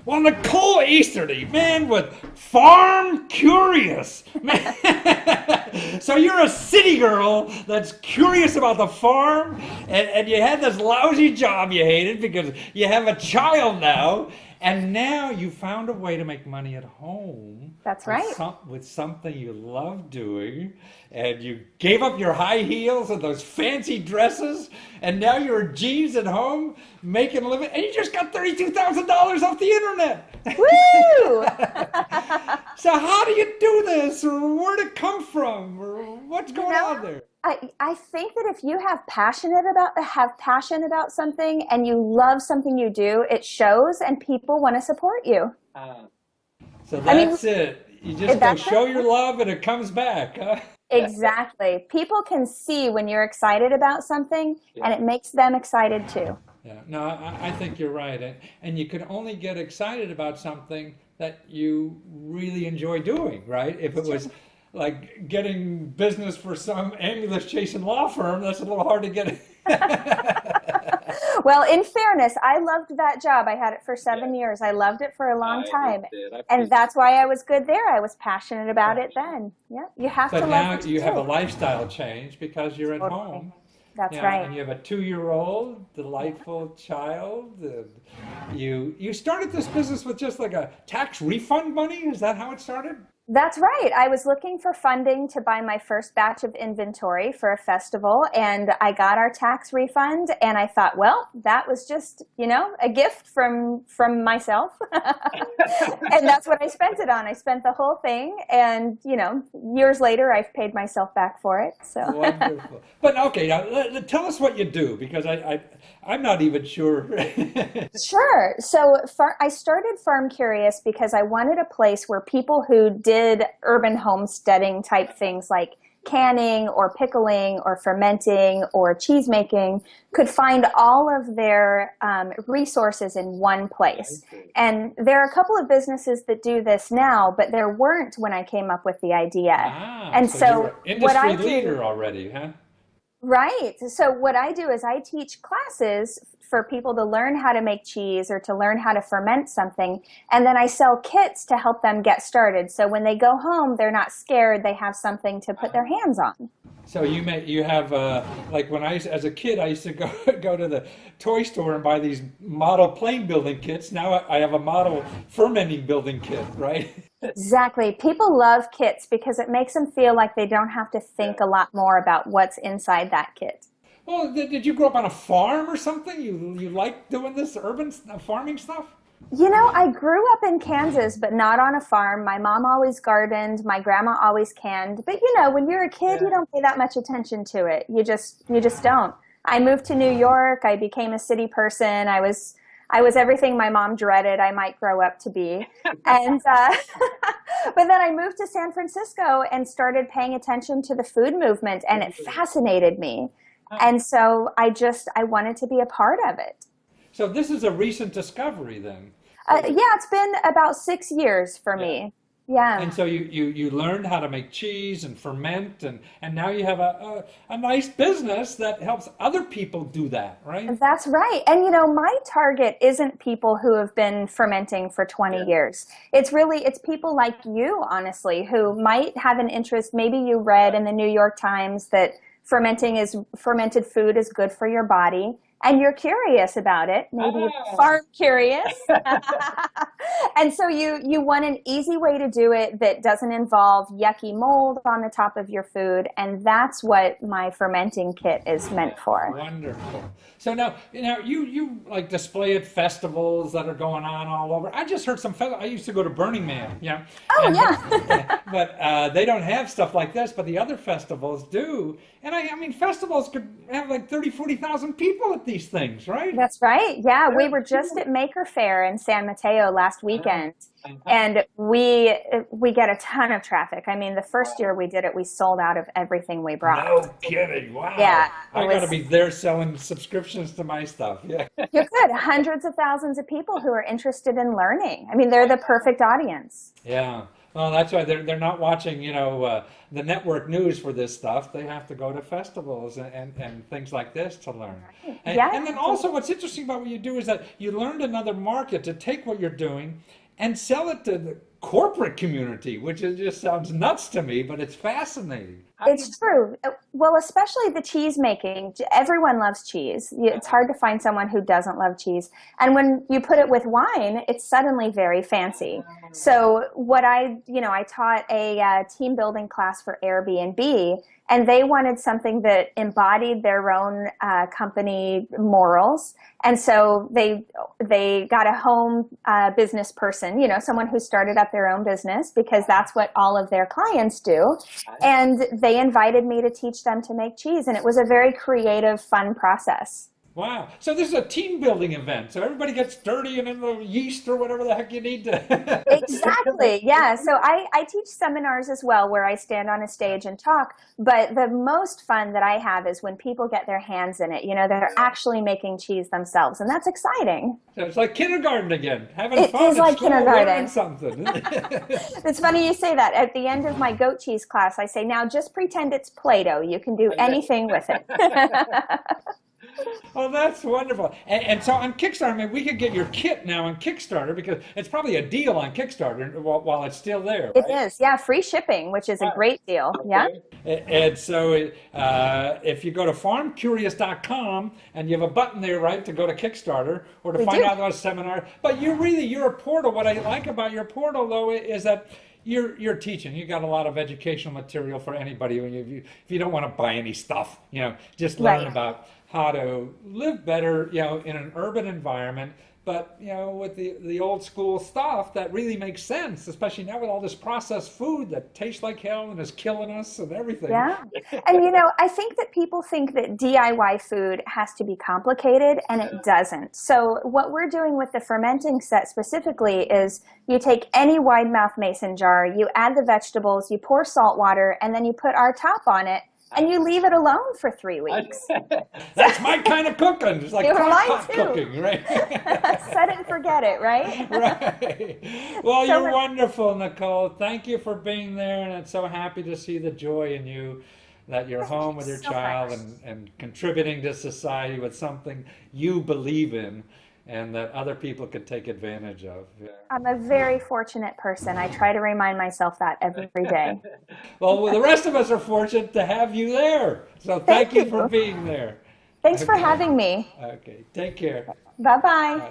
Well, Nicole Easterly, man, with Farm Curious. Man. So you're a city girl that's curious about the farm, and you had this lousy job you hated because you have a child now, and now you found a way to make money at home That's with right. with something you love doing, and you gave up your high heels and those fancy dresses, and now you're in jeans at home making a living, and you just got $32,000 off the internet. Woo! So how do you do this, or where'd it come from, or what's You going know, on there? I think that if you have passion about something and you love something you do, it shows and people want to support you. So I mean, that's it. You just go that's show it. your love, and it comes back, huh? Exactly. People can see when you're excited about something and Yeah. it makes them excited too. Yeah, no, I think you're right. And you can only get excited about something that you really enjoy doing, right? If it It's was true. like getting business for some ambulance chasing law firm, that's a little hard to get. Well, in fairness, I loved that job. I had it for Yeah, 7 years. I loved it for a long I know time. you did. I And appreciate that's why I was good there. I was passionate about that. it then. Yeah, you have to But love now what you you have a do. lifestyle change because you're at Totally. home. That's Yeah, right. and you have a 2-year-old Yeah. delightful child. And you started this business with just like a tax refund money. Is that how it started? That's right. I was looking for funding to buy my first batch of inventory for a festival, and I got our tax refund. And I thought, well, that was just, a gift from myself, and that's what I spent it on. I spent the whole thing, and years later, I've paid myself back for it. So. Wonderful. But okay, now tell us what you do because I'm not even sure. Sure. So I started Farm Curious because I wanted a place where people who did urban homesteading type things like canning or pickling or fermenting or cheese making could find all of their resources in one place. And there are a couple of businesses that do this now, but there weren't when I came up with the idea. Ah, And so you're so an what industry I do leader already, huh? Right. So what I do is I teach classes for people to learn how to make cheese or to learn how to ferment something. And then I sell kits to help them get started. So when they go home, they're not scared. They have something to put their hands on. So you have like when as a kid I used to go go to the toy store and buy these model plane building kits. Now I have a model fermenting building kit, right? Exactly. People love kits because it makes them feel like they don't have to Yeah. think a lot more about what's inside that kit. Well, did you grow up on a farm or something? You like doing this urban farming stuff? I grew up in Kansas, but not on a farm. My mom always gardened, my grandma always canned. But when you're a kid, you Yeah. don't pay that much attention to it. You just don't. I moved to New York. I became a city person. I was everything my mom dreaded I might grow up to be. And but then I moved to San Francisco and started paying attention to the food movement, and it fascinated me. And so I wanted to be a part of it. So this is a recent discovery then. Yeah, it's been about 6 years for Yeah. me. Yeah, And so you learned how to make cheese and ferment and now you have a nice business that helps other people do that, right? that's right. And my target isn't people who have been fermenting for 20 Yeah. years. It's people like you, honestly, who might have an interest. Maybe you read in the New York Times that fermented food is good for your body. And you're curious about it. Maybe you're Ah, farm curious. And so you want an easy way to do it that doesn't involve yucky mold on the top of your food, and that's what my fermenting kit is meant for. wonderful. So now, you like display at festivals that are going on all over. I just heard I used to go to Burning Man, Oh and yeah. but they don't have stuff like this, but the other festivals do. And I mean, festivals could have like 30, 40,000 people at these things, right? That's right. Yeah, we were just at Maker Faire in San Mateo last weekend, Uh-huh. and we get a ton of traffic. I mean, the first year we did it, we sold out of everything we brought. No kidding. Wow. Yeah, it I got to was. be there selling subscriptions to my stuff. Yeah. You could hundreds of thousands of people who are interested in learning. I mean, they're the perfect audience. Yeah. Well, that's why they're not watching, the network news for this stuff. They have to go to festivals and things like this to learn. Yeah. And then also, what's interesting about what you do is that you learned another market to take what you're doing and sell it to the corporate community, which just sounds nuts to me, but it's fascinating. It's true. Well, especially the cheese making. Everyone loves cheese. It's hard to find someone who doesn't love cheese. And when you put it with wine, it's suddenly very fancy. So what I taught a team building class for Airbnb, and they wanted something that embodied their own company morals. And so they got a home business person, someone who started up their own business because that's what all of their clients do. And they invited me to teach them to make cheese, and it was a very creative, fun process. Wow. So this is a team building event. So everybody gets dirty and in the yeast or whatever the heck you need to. Exactly. Yeah. So I teach seminars as well where I stand on a stage and talk. But the most fun that I have is when people get their hands in it. They're actually making cheese themselves. And that's exciting. So it's like kindergarten again, having It fun is at like school, kindergarten. learning something. It's funny you say that. At the end of my goat cheese class, I say, now just pretend it's Play-Doh. You can do anything with it. Oh, that's wonderful. And so on Kickstarter, I mean, we could get your kit now on Kickstarter because it's probably a deal on Kickstarter while it's still there, It right? is. Yeah. Free shipping, which is a great deal. Yeah. And so if you go to farmcurious.com and you have a button there, right, to go to Kickstarter or to We find do. out those seminars. But you're a portal. What I like about your portal, though, is that you're teaching. You got a lot of educational material for anybody. If you don't want to buy any stuff, just learn Right. about how to live better, in an urban environment. But with the old school stuff that really makes sense, especially now with all this processed food that tastes like hell and is killing us and everything. Yeah. And I think that people think that DIY food has to be complicated, and it doesn't. So what we're doing with the fermenting set specifically is you take any wide mouth mason jar, you add the vegetables, you pour salt water, and then you put our top on it, and you leave it alone for 3 weeks. That's my kind of cooking. It's like You're crock mine pot too. cooking, right? Set it and forget it, right? Right. Well, So you're wonderful, Nicole. Thank you for being there, and I'm so happy to see the joy in you that you're home with your so child much. and contributing to society with something you believe in and that other people could take advantage of. Yeah. I'm a very fortunate person. I try to remind myself that every day. Well, the rest of us are fortunate to have you there. So thank you for being there. Thanks for Okay. having me. Okay. Take care. Bye-bye. Bye.